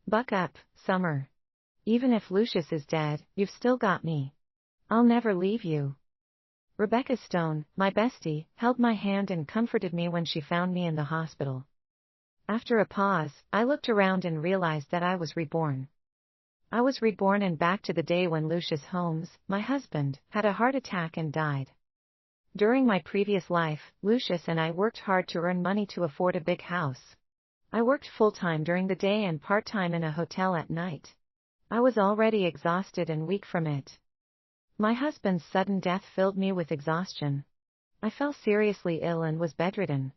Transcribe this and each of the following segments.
Buck up, Summer. Even if Lucius is dead, you've still got me. I'll never leave you. Rebecca Stone, my bestie, held my hand and comforted me when she found me in the hospital. After a pause, I looked around and realized that I was reborn. I was reborn and back to the day when Lucius Holmes, my husband, had a heart attack and died. During my previous life, Lucius and I worked hard to earn money to afford a big house. I worked full-time during the day and part-time in a hotel at night. I was already exhausted and weak from it. My husband's sudden death filled me with exhaustion. I fell seriously ill and was bedridden.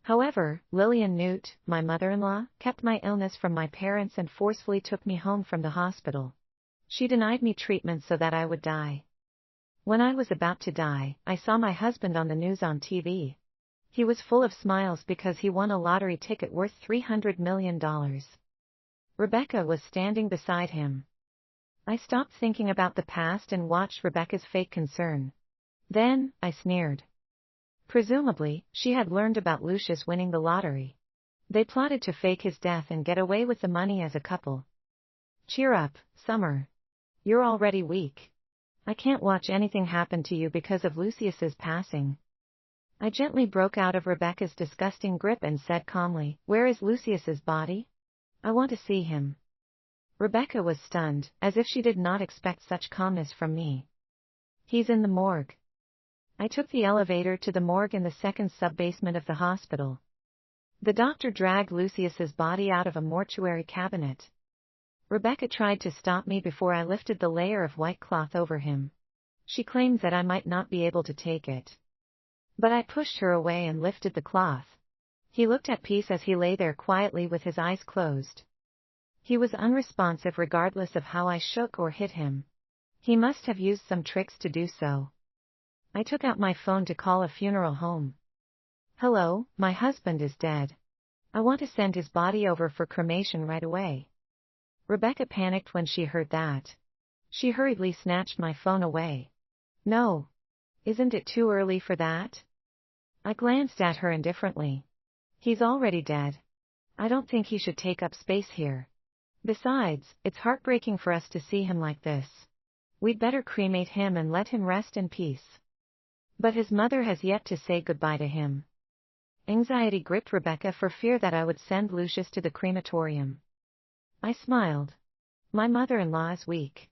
However, Lillian Newt, my mother-in-law, kept my illness from my parents and forcefully took me home from the hospital. She denied me treatment so that I would die. When I was about to die, I saw my husband on the news on TV. He was full of smiles because he won a lottery ticket worth $300 million. Rebecca was standing beside him. I stopped thinking about the past and watched Rebecca's fake concern. Then, I sneered. Presumably, she had learned about Lucius winning the lottery. They plotted to fake his death and get away with the money as a couple. Cheer up, Summer. You're already weak. I can't watch anything happen to you because of Lucius's passing. I gently broke out of Rebecca's disgusting grip and said calmly, "Where is Lucius's body? I want to see him." Rebecca was stunned, as if she did not expect such calmness from me. "He's in the morgue." I took the elevator to the morgue in the second sub-basement of the hospital. The doctor dragged Lucius's body out of a mortuary cabinet. Rebecca tried to stop me before I lifted the layer of white cloth over him. She claimed that I might not be able to take it. But I pushed her away and lifted the cloth. He looked at peace as he lay there quietly with his eyes closed. He was unresponsive regardless of how I shook or hit him. He must have used some tricks to do so. I took out my phone to call a funeral home. "Hello, my husband is dead. I want to send his body over for cremation right away." Rebecca panicked when she heard that. She hurriedly snatched my phone away. "No. Isn't it too early for that?" I glanced at her indifferently. "He's already dead. I don't think he should take up space here. Besides, it's heartbreaking for us to see him like this. We'd better cremate him and let him rest in peace." But his mother has yet to say goodbye to him. Anxiety gripped Rebecca for fear that I would send Lucius to the crematorium. I smiled. My mother-in-law is weak.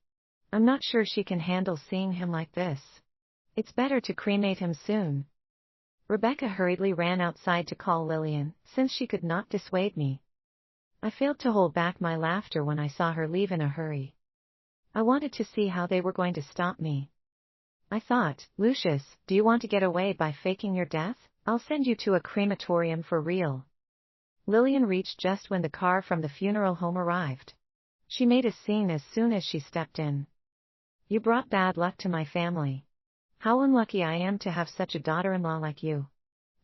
I'm not sure she can handle seeing him like this. It's better to cremate him soon. Rebecca hurriedly ran outside to call Lillian, since she could not dissuade me. I failed to hold back my laughter when I saw her leave in a hurry. I wanted to see how they were going to stop me. I thought, "Lucius, do you want to get away by faking your death? I'll send you to a crematorium for real." Lillian reached just when the car from the funeral home arrived. She made a scene as soon as she stepped in. "You brought bad luck to my family. How unlucky I am to have such a daughter-in-law like you.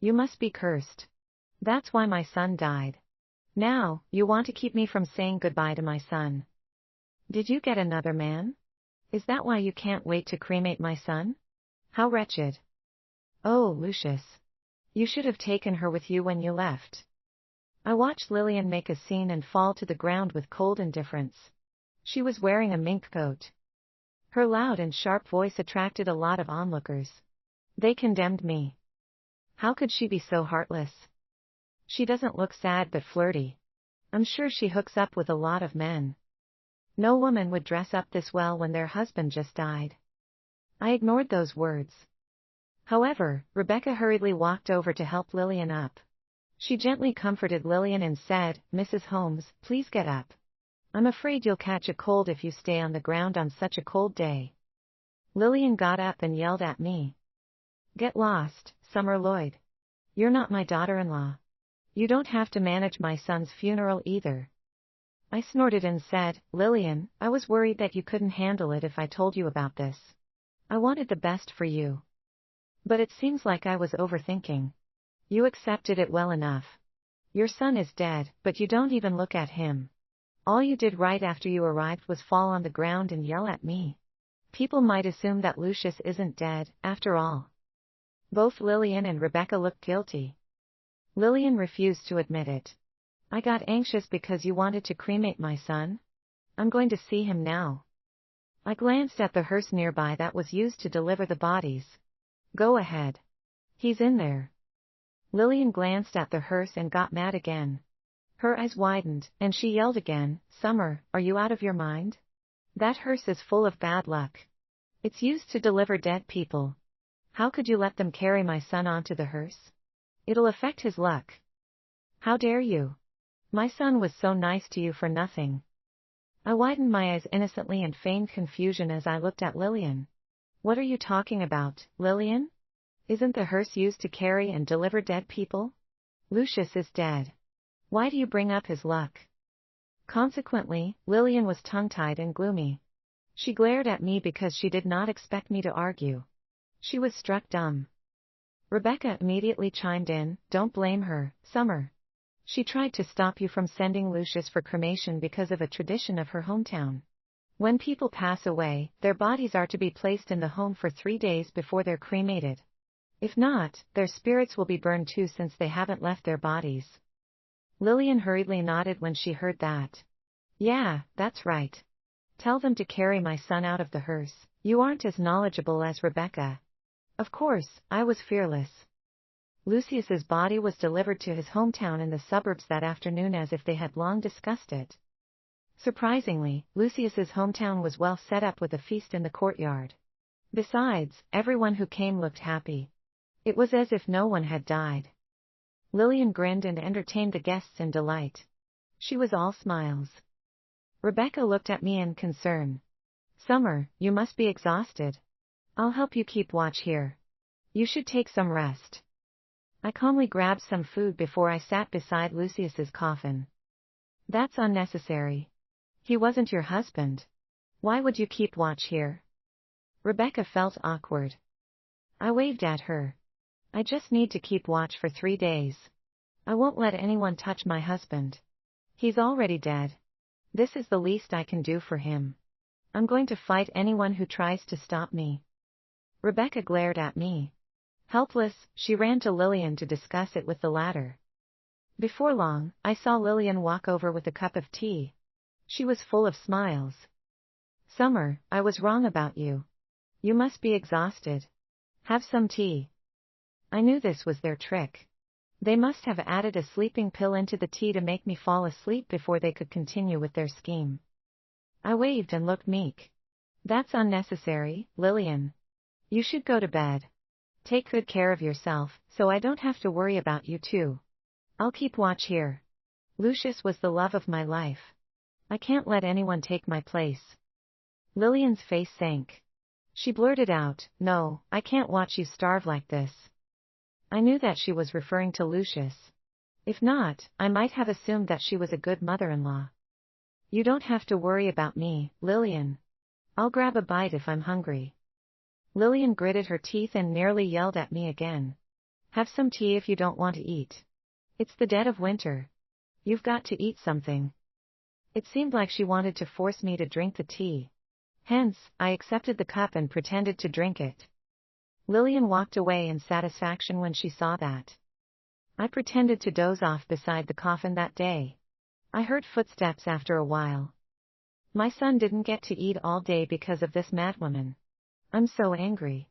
You must be cursed. That's why my son died. Now, you want to keep me from saying goodbye to my son. Did you get another man? Is that why you can't wait to cremate my son? How wretched. Oh, Lucius. You should have taken her with you when you left." I watched Lillian make a scene and fall to the ground with cold indifference. She was wearing a mink coat. Her loud and sharp voice attracted a lot of onlookers. They condemned me. How could she be so heartless? She doesn't look sad but flirty. I'm sure she hooks up with a lot of men. No woman would dress up this well when their husband just died. I ignored those words. However, Rebecca hurriedly walked over to help Lillian up. She gently comforted Lillian and said, "Mrs. Holmes, please get up. I'm afraid you'll catch a cold if you stay on the ground on such a cold day." Lillian got up and yelled at me. "Get lost, Summer Lloyd. You're not my daughter-in-law. You don't have to manage my son's funeral either." I snorted and said, "Lillian, I was worried that you couldn't handle it if I told you about this. I wanted the best for you. But it seems like I was overthinking. You accepted it well enough. Your son is dead, but you don't even look at him. All you did right after you arrived was fall on the ground and yell at me. People might assume that Lucius isn't dead, after all." Both Lillian and Rebecca looked guilty. Lillian refused to admit it. I got anxious because you wanted to cremate my son. I'm going to see him now. I glanced at the hearse nearby that was used to deliver the bodies. Go ahead. He's in there. Lillian glanced at the hearse and got mad again. Her eyes widened, and she yelled again, Summer, are you out of your mind? That hearse is full of bad luck. It's used to deliver dead people. How could you let them carry my son onto the hearse? It'll affect his luck. How dare you? My son was so nice to you for nothing. I widened my eyes innocently and feigned confusion as I looked at Lillian. What are you talking about, Lillian? Isn't the hearse used to carry and deliver dead people? Lucius is dead. Why do you bring up his luck? Consequently, Lillian was tongue-tied and gloomy. She glared at me because she did not expect me to argue. She was struck dumb. Rebecca immediately chimed in, Don't blame her, Summer. She tried to stop you from sending Lucius for cremation because of a tradition of her hometown. When people pass away, their bodies are to be placed in the home for 3 days before they're cremated. If not, their spirits will be burned too since they haven't left their bodies. Lillian hurriedly nodded when she heard that. Yeah, that's right. Tell them to carry my son out of the hearse. You aren't as knowledgeable as Rebecca. Of course, I was fearless. Lucius's body was delivered to his hometown in the suburbs that afternoon as if they had long discussed it. Surprisingly, Lucius's hometown was well set up with a feast in the courtyard. Besides, everyone who came looked happy. It was as if no one had died. Lillian grinned and entertained the guests in delight. She was all smiles. Rebecca looked at me in concern. Summer, you must be exhausted. I'll help you keep watch here. You should take some rest. I calmly grabbed some food before I sat beside Lucius's coffin. That's unnecessary. He wasn't your husband. Why would you keep watch here? Rebecca felt awkward. I waved at her. I just need to keep watch for 3 days. I won't let anyone touch my husband. He's already dead. This is the least I can do for him. I'm going to fight anyone who tries to stop me. Rebecca glared at me. Helpless, she ran to Lillian to discuss it with the latter. Before long, I saw Lillian walk over with a cup of tea. She was full of smiles. Summer, I was wrong about you. You must be exhausted. Have some tea. I knew this was their trick. They must have added a sleeping pill into the tea to make me fall asleep before they could continue with their scheme. I waved and looked meek. That's unnecessary, Lillian. You should go to bed. Take good care of yourself, so I don't have to worry about you too. I'll keep watch here. Lucius was the love of my life. I can't let anyone take my place. Lillian's face sank. She blurted out, No, I can't watch you starve like this. I knew that she was referring to Lucius. If not, I might have assumed that she was a good mother-in-law. You don't have to worry about me, Lillian. I'll grab a bite if I'm hungry. Lillian gritted her teeth and nearly yelled at me again. Have some tea if you don't want to eat. It's the dead of winter. You've got to eat something. It seemed like she wanted to force me to drink the tea. Hence, I accepted the cup and pretended to drink it. Lillian walked away in satisfaction when she saw that. I pretended to doze off beside the coffin that day. I heard footsteps after a while. My son didn't get to eat all day because of this madwoman. I'm so angry.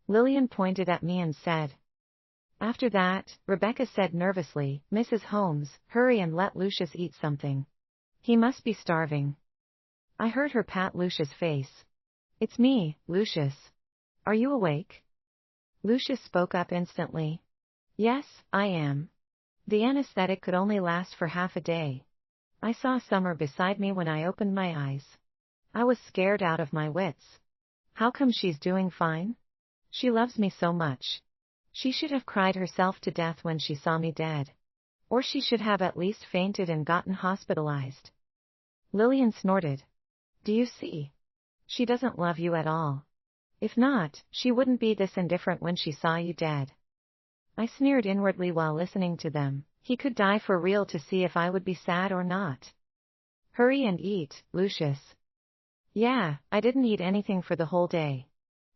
Lillian pointed at me and said. After that, Rebecca said nervously, Mrs. Holmes, hurry and let Lucius eat something. He must be starving. I heard her pat Lucius' face. It's me, Lucius. Are you awake? Lucius spoke up instantly. Yes, I am. The anesthetic could only last for half a day. I saw Summer beside me when I opened my eyes. I was scared out of my wits. How come she's doing fine? She loves me so much. She should have cried herself to death when she saw me dead. Or she should have at least fainted and gotten hospitalized. Lillian snorted. Do you see? She doesn't love you at all. If not, she wouldn't be this indifferent when she saw you dead. I sneered inwardly while listening to them. He could die for real to see if I would be sad or not. Hurry and eat, Lucius. Yeah, I didn't eat anything for the whole day.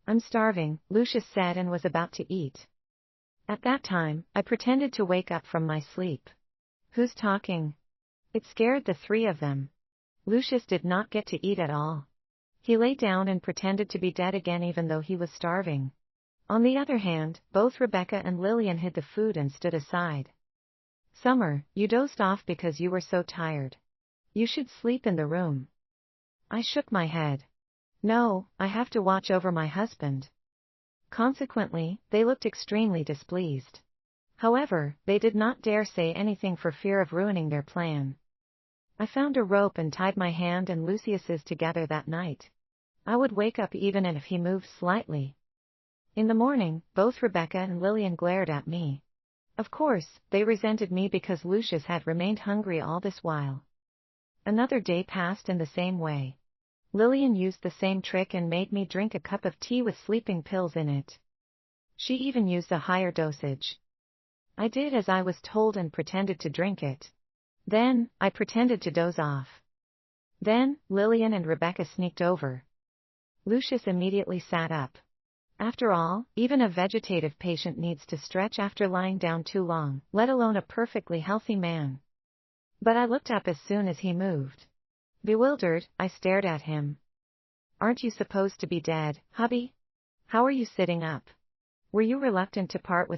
I'm starving, Lucius said and was about to eat. At that time, I pretended to wake up from my sleep. Who's talking? It scared the three of them. Lucius did not get to eat at all. He lay down and pretended to be dead again even though he was starving. On the other hand, both Rebecca and Lillian hid the food and stood aside. Summer, you dozed off because you were so tired. You should sleep in the room. I shook my head. No, I have to watch over my husband. Consequently, they looked extremely displeased. However, they did not dare say anything for fear of ruining their plan. I found a rope and tied my hand and Lucius's together that night. I would wake up even if he moved slightly. In the morning, both Rebecca and Lillian glared at me. Of course, they resented me because Lucius had remained hungry all this while. Another day passed in the same way. Lillian used the same trick and made me drink a cup of tea with sleeping pills in it. She even used a higher dosage. I did as I was told and pretended to drink it. Then, I pretended to doze off. Then, Lillian and Rebecca sneaked over. Lucius immediately sat up. After all, even a vegetative patient needs to stretch after lying down too long, let alone a perfectly healthy man. But I looked up as soon as he moved. Bewildered, I stared at him. Aren't you supposed to be dead, hubby? How are you sitting up? Were you reluctant to part with